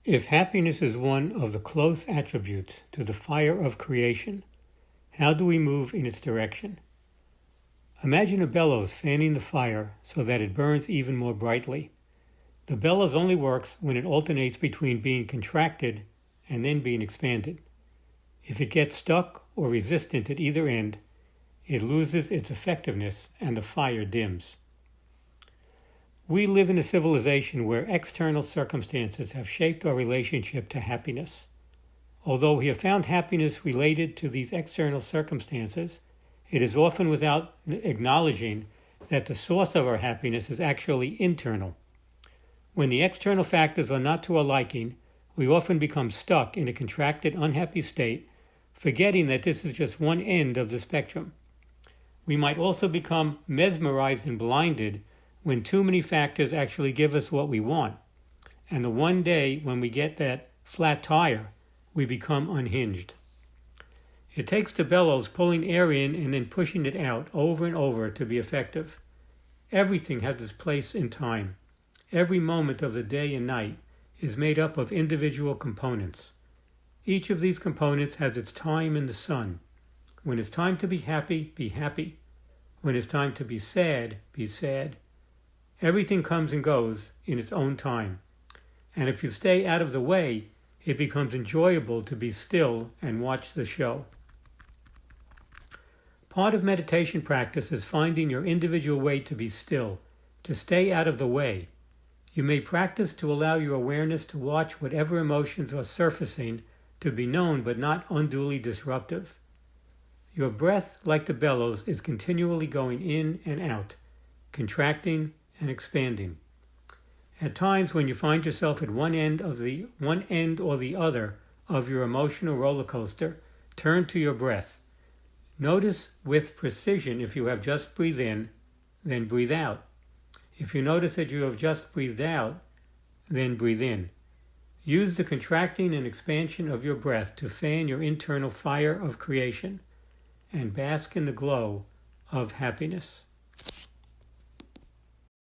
If happiness is one of the close attributes to the fire of creation, how do we move in its direction? Imagine a bellows fanning the fire so that it burns even more brightly. The bellows only works when it alternates between being contracted and then being expanded. If it gets stuck or resistant at either end, it loses its effectiveness and the fire dims. We live in a civilization where external circumstances have shaped our relationship to happiness. Although we have found happiness related to these external circumstances, it is often without acknowledging that the source of our happiness is actually internal. When the external factors are not to our liking, we often become stuck in a contracted, unhappy state, forgetting that this is just one end of the spectrum. We might also become mesmerized and blinded when too many factors actually give us what we want. And the one day when we get that flat tire, we become unhinged. It takes the bellows pulling air in and then pushing it out over and over to be effective. Everything has its place in time. Every moment of the day and night is made up of individual components. Each of these components has its time in the sun. When it's time to be happy, be happy. When it's time to be sad, be sad. Everything comes and goes in its own time. And if you stay out of the way, it becomes enjoyable to be still and watch the show. Part of meditation practice is finding your individual way to be still, to stay out of the way. You may practice to allow your awareness to watch whatever emotions are surfacing to be known but not unduly disruptive. Your breath, like the bellows, is continually going in and out, contracting and expanding. At times when you find yourself at one end or the other of your emotional roller coaster, turn to your breath. Notice with precision if you have just breathed in, then breathe out. If you notice that you have just breathed out, then breathe in. Use the contracting and expansion of your breath to fan your internal fire of creation and bask in the glow of happiness.